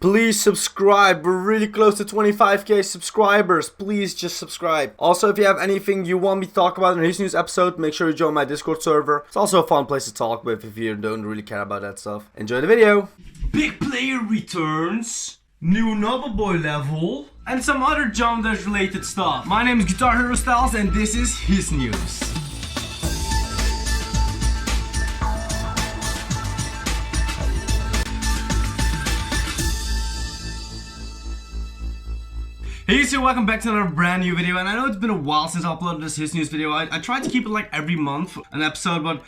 Please subscribe. We're really close to 25k subscribers. Please just subscribe. Also, if you have anything you want me to talk about in a Husnews episode, make sure you join my Discord server. It's also a fun place to talk with if you don't really care about that stuff. Enjoy the video. Big player returns, new Knobbelboy level, and some other Jump Dash related stuff. My name is Guitar Hero Styles and this is Husnews. Hey, so welcome back to another brand new video, and I know it's been a while since I uploaded this Husnews video. I tried to keep it like every month an episode, but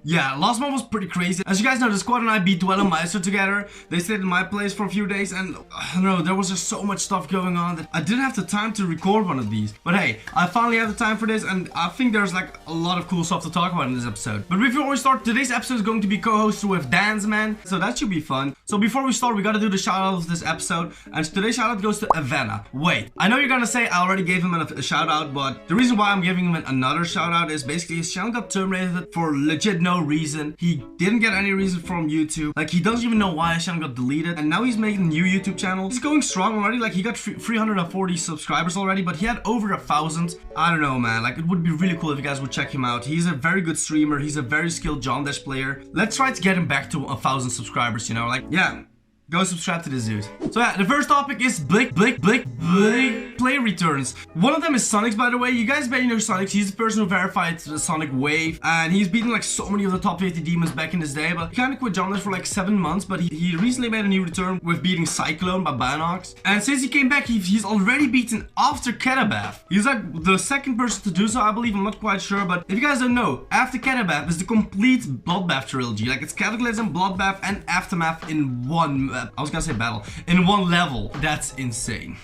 yeah, last month was pretty crazy. As you guys know, the squad and I beat Duel and Meister together. They stayed in my place for a few days, and I don't know, there was just so much stuff going on that I didn't have the time to record one of these. But hey, I finally have the time for this, and I think there's like a lot of cool stuff to talk about in this episode. But before we start, today's episode is going to be co-hosted with DanZmeN, so that should be fun. So before we start, we gotta do the shout out of this episode, and today's shout out goes to Avena. Wait, I know you're gonna say I already gave him a shout out, but the reason why I'm giving him another shout out is basically his channel got terminated for legit no reason. He didn't get any reason from YouTube. Like, he doesn't even know why his channel got deleted, and now he's making a new YouTube channel. He's going strong already. Like, he got 340 subscribers already, but he had over 1,000. I don't know, man. Like, it would be really cool if you guys would check him out. He's a very good streamer. He's a very skilled Jump Dash player. Let's try to get him back to 1,000 subscribers, you know? Like, yeah. Go subscribe to this dude. So yeah, the first topic is big play returns. One of them is Sunix, by the way. You guys may know Sunix. He's the person who verified the Sonic Wave, and he's beaten like so many of the top 50 demons back in his day, but he kind of quit Jump Dash for like 7 months, but he recently made a new return with beating Cyclone by Banox. And since he came back, he's already beaten After Catabath. He's like the second person to do so, I believe. I'm not quite sure, but if you guys don't know, After Catabath is the complete Bloodbath trilogy. Like, it's Cataclysm, Bloodbath, and Aftermath in one I was gonna say battle in one level. That's insane.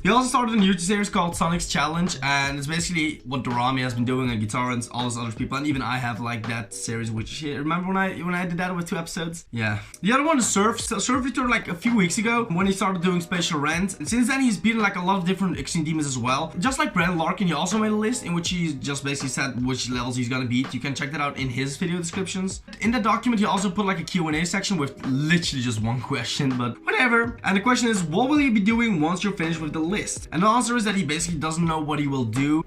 He also started a new series called Sonic's Challenge, and it's basically what Dorami has been doing on Guitar and all those other people, and even I have like that series. Which, remember when I did that with 2 episodes? Yeah. The other one is Surf. Surf returned like a few weeks ago when he started doing Spatial Rent, and since then he's beaten like a lot of different extreme demons as well. Just like Brandon Larkin, he also made a list in which he just basically said which levels he's gonna beat. You can check that out in his video descriptions. In that document, he also put like a Q&A section with literally just one question, but whatever. And the question is, what will he be doing once you're finished with the list? And the answer is that he basically doesn't know what he will do.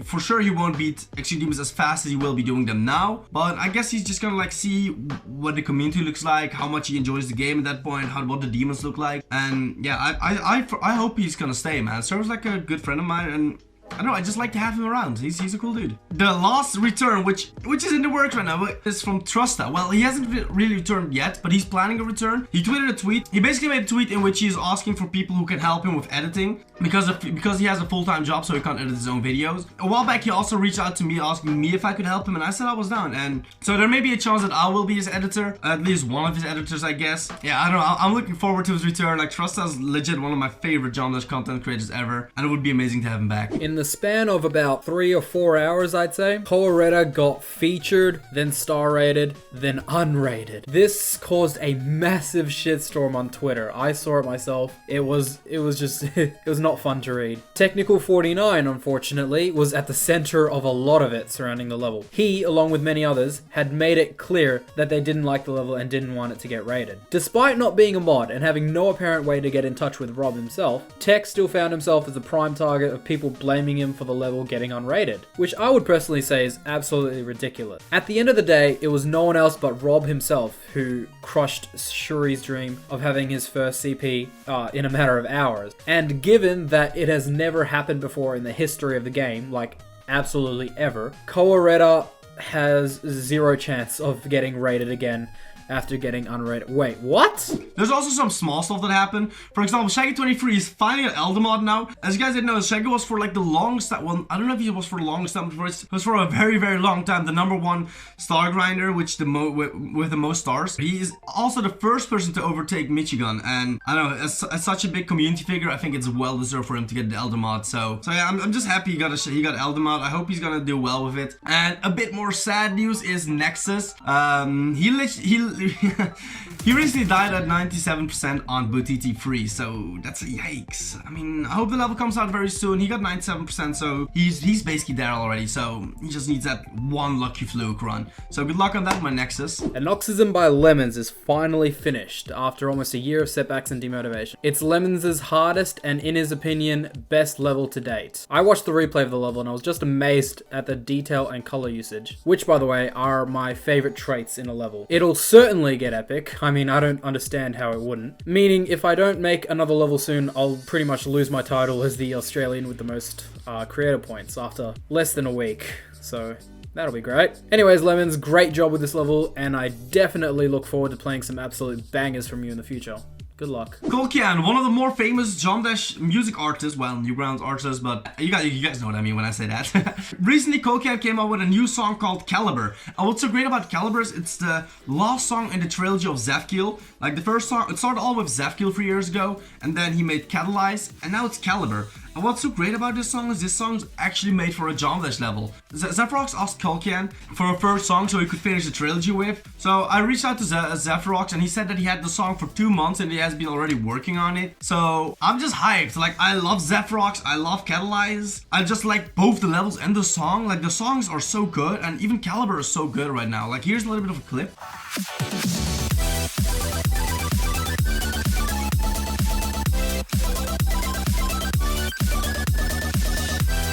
For sure he won't beat extreme demons as fast as he will be doing them now, but I guess he's just gonna like see what the community looks like, how much he enjoys the game at that point, what the demons look like. And yeah, I hope he's gonna stay, man. Serves like a good friend of mine, and I don't know, I just like to have him around. He's a cool dude. The last return, which is in the works right now, is from TRUSTA. Well, he hasn't really returned yet, but he's planning a return. He tweeted a tweet. He basically made a tweet in which he's asking for people who can help him with editing because he has a full-time job, so he can't edit his own videos. A while back, he also reached out to me asking me if I could help him, and I said I was down. And so there may be a chance that I will be his editor, at least one of his editors, I guess. Yeah, I don't know. I'm looking forward to his return. Like, TRUSTA is legit one of my favorite Jump Dash content creators ever, and it would be amazing to have him back. In the span of about 3 or 4 hours, I'd say, Kowareta got featured, then star rated, then unrated. This caused a massive shitstorm on Twitter. I saw it myself. It was just it was not fun to read. Technical49, unfortunately, was at the center of a lot of it surrounding the level. He, along with many others, had made it clear that they didn't like the level and didn't want it to get rated. Despite not being a mod and having no apparent way to get in touch with Rob himself, Tech still found himself as a prime target of people blaming him for the level getting unrated, which I would personally say is absolutely ridiculous. At the end of the day, it was no one else but Rob himself who crushed Shuri's dream of having his first CP in a matter of hours. And given that it has never happened before in the history of the game, like absolutely ever, Kowareta has 0 chance of getting rated again after getting unrated. Wait, what? There's also some small stuff that happened. For example, Shaggy23 is finally an Elder mod now. As you guys didn't know, Shaggy was for like the longest time. Well, I don't know if he was for the longest time, but it was for a very, very long time the #1 star grinder, which with the most stars. He is also the first person to overtake Michigan, and I don't know, as such a big community figure, I think it's well deserved for him to get the Elder mod. So yeah, I'm just happy he got Elder mod. I hope he's gonna do well with it. And a bit more sad news is Nexus. He he recently died at 97% on Butiti free, so that's a yikes. I mean, I hope the level comes out very soon. He got 97%, so he's basically there already, so he just needs that one lucky fluke run. So good luck on that, my Nexus. Anoxism by Lemons is finally finished after almost a year of setbacks and demotivation. It's Lemons' hardest and, in his opinion, best level to date. I watched the replay of the level and I was just amazed at the detail and color usage, which, by the way, are my favorite traits in a level. It'll certainly get epic. I mean, I don't understand how it wouldn't. Meaning, if I don't make another level soon, I'll pretty much lose my title as the Australian with the most creator points after less than a week. So that'll be great. Anyways, Lemons, great job with this level, and I definitely look forward to playing some absolute bangers from you in the future. Good luck. Kolkian, one of the more famous Jump Dash music artists, well, Newgrounds artists, but you guys know what I mean when I say that. Recently, Kolkian came out with a new song called Caliber. And what's so great about Caliber is it's the last song in the trilogy of Zevkiel. Like the first song, it started all with Zevkiel 3 years ago, and then he made Catalyze, and now it's Caliber. And what's so great about this song's actually made for a Jump Dash level. Zephyrox asked Kolkian for a first song so he could finish the trilogy with. So I reached out to Zephyrox and he said that he had the song for 2 months and he has been already working on it. So I'm just hyped. Like, I love Zephyrox, I love Catalyze. I just like both the levels and the song. Like, the songs are so good, and even Caliber is so good right now. Like, here's a little bit of a clip.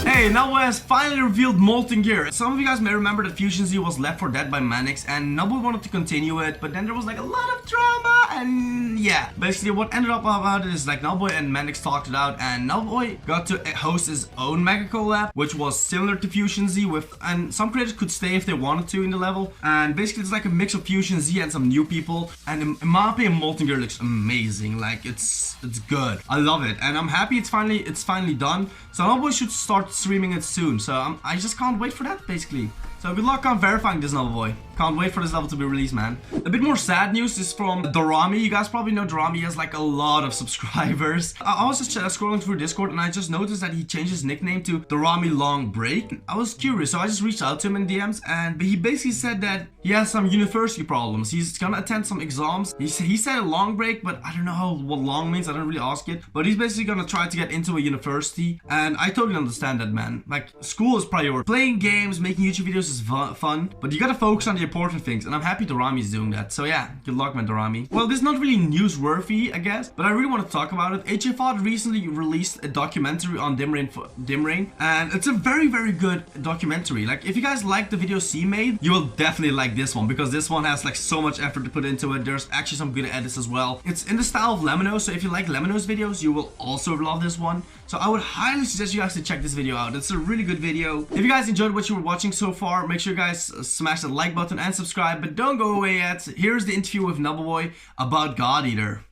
Hey, Knobbelboy has finally revealed Molten Gear. Some of you guys may remember that Fusion Z was Left 4 Dead by Manix, and Knobbelboy wanted to continue it, but then there was like a lot of drama, and yeah. Basically, what ended up about it is like Knobbelboy and Manix talked it out, and Knobbelboy got to host his own mega collab, which was similar to Fusion Z and some creators could stay if they wanted to in the level. And basically, it's like a mix of Fusion Z and some new people. And in my opinion, Molten Gear looks amazing. Like, it's good. I love it, and I'm happy it's finally done. So Knobbelboy should start streaming it soon, so I just can't wait for that, basically. So good luck on verifying this, Knobbelboy. Can't wait for this level to be released, man. A bit more sad news is from Dorami. You guys probably know Dorami has like a lot of subscribers. I was just scrolling through Discord and I just noticed that he changed his nickname to Dorami Long Break. I was curious, so I just reached out to him in DMs, and he basically said that he has some university problems. He's gonna attend some exams. He said a long break, but I don't know what long means. I don't really ask it. But he's basically gonna try to get into a university, and I totally understand that, man. Like, school is priority. Playing games, making YouTube videos is fun, but you gotta focus on the important things, and I'm happy Dorami is doing that. So yeah, good luck, man, Dorami. Well, this is not really newsworthy, I guess, but I really want to talk about it. HFOD recently released a documentary on DanZmeN, and it's a very, very good documentary. Like, if you guys like the videos he made, you will definitely like this one, because this one has like so much effort to put into it. There's actually some good edits as well. It's in the style of Lemino, so if you like Lemino's videos, you will also love this one. So I would highly suggest you guys to check this video out. It's a really good video. If you guys enjoyed what you were watching so far, make sure you guys smash the like button and subscribe, but don't go away yet. Here's the interview with Knobbelboy about God Eater.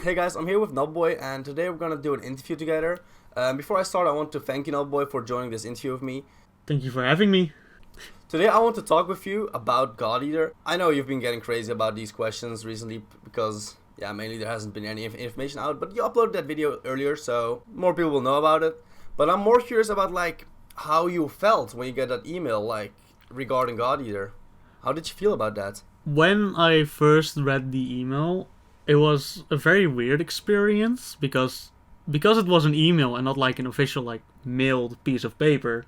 Hey guys, I'm here with Knobbelboy, and today we're gonna do an interview together. Before I start, I want to thank you, Knobbelboy, for joining this interview with me. Thank you for having me. Today I want to talk with you about God Eater. I know you've been getting crazy about these questions recently because, yeah, mainly there hasn't been any information out, but you uploaded that video earlier, so more people will know about it. But I'm more curious about, like, how you felt when you get that email, like, regarding God Eater. How did you feel about that? When I first read the email, it was a very weird experience because it was an email and not like an official, like, mailed piece of paper.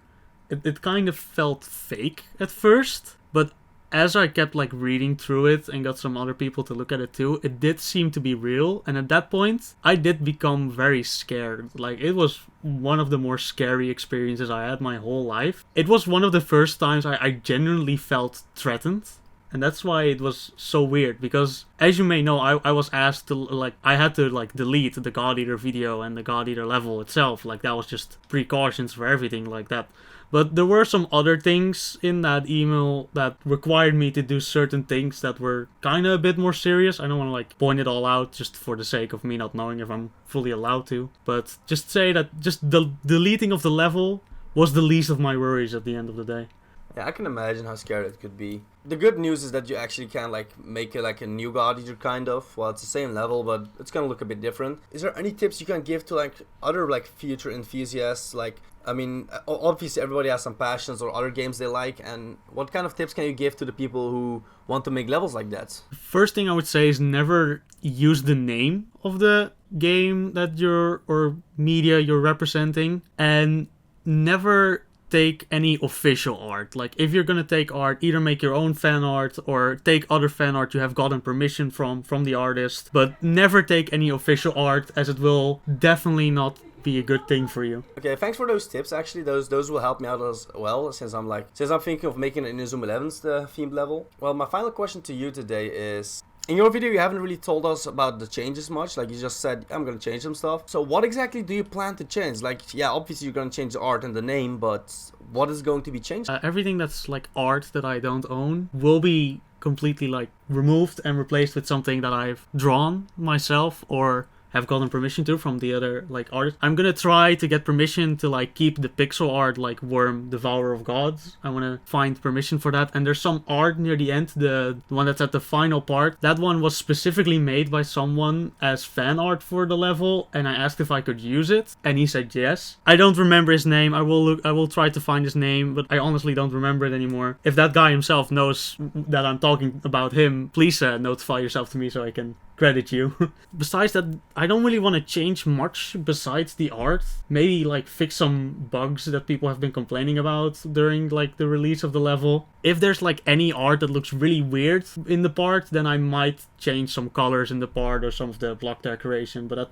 It kind of felt fake at first, but as I kept like reading through it and got some other people to look at it too, it did seem to be real. And at that point, I did become very scared. Like, it was one of the more scary experiences I had my whole life. It was one of the first times I genuinely felt threatened. And that's why it was so weird, because as you may know, I was asked to, like, I had to like delete the God Eater video and the God Eater level itself. Like, that was just precautions for everything like that. But there were some other things in that email that required me to do certain things that were kind of a bit more serious. I don't want to like point it all out just for the sake of me not knowing if I'm fully allowed to. But just say that just the deleting of the level was the least of my worries at the end of the day. Yeah, I can imagine how scary it could be. The good news is that you actually can like make it like a new God Eater kind of. Well, it's the same level, but it's gonna look a bit different. Is there any tips you can give to like other like future enthusiasts? Like, I mean, obviously everybody has some passions or other games they like, and what kind of tips can you give to the people who want to make levels like that? First thing I would say is never use the name of the game that you're, or media you're representing, and never take any official art. Like, if you're gonna take art, either make your own fan art or take other fan art you have gotten permission from the artist, but never take any official art, as it will definitely not be a good thing for you. Okay, thanks for those tips. Actually, those will help me out as well, since I'm thinking of making an Inazuma 11's the themed level. Well, my final question to you today is, in your video you haven't really told us about the changes much. Like, you just said I'm gonna change some stuff. So what exactly do you plan to change? Like, yeah, obviously you're gonna change the art and the name, but what is going to be changed? Everything that's like art that I don't own will be completely like removed and replaced with something that I've drawn myself or have gotten permission to from the other like artists. I'm gonna try to get permission to like keep the pixel art like Worm, Devourer of Gods. I wanna find permission for that. And there's some art near the end, the one that's at the final part. That one was specifically made by someone as fan art for the level, and I asked if I could use it, and he said yes. I don't remember his name. I will try to find his name, but I honestly don't remember it anymore. If that guy himself knows that I'm talking about him, please notify yourself to me so I can credit you. Besides that, I don't really want to change much besides the art. Maybe like fix some bugs that people have been complaining about during like the release of the level. If there's like any art that looks really weird in the part, then I might change some colors in the part or some of the block decoration, but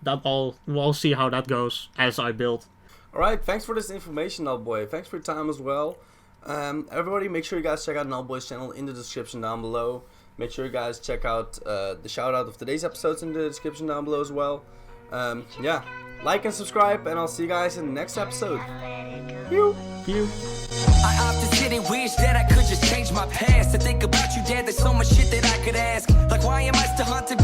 we'll see how that goes as I build. Alright, thanks for this information, Knobbelboy. Thanks for your time as well. Everybody, make sure you guys check out Knobbelboy's channel in the description down below. Make sure you guys check out the shout out of today's episodes in the description down below as well. Yeah, like and subscribe, and I'll see you guys in the next episode. Pew! Pew! I often sit and wish that I could just change my past. To think about you, Dad, there's so much shit that I could ask. Like, why am I still haunted by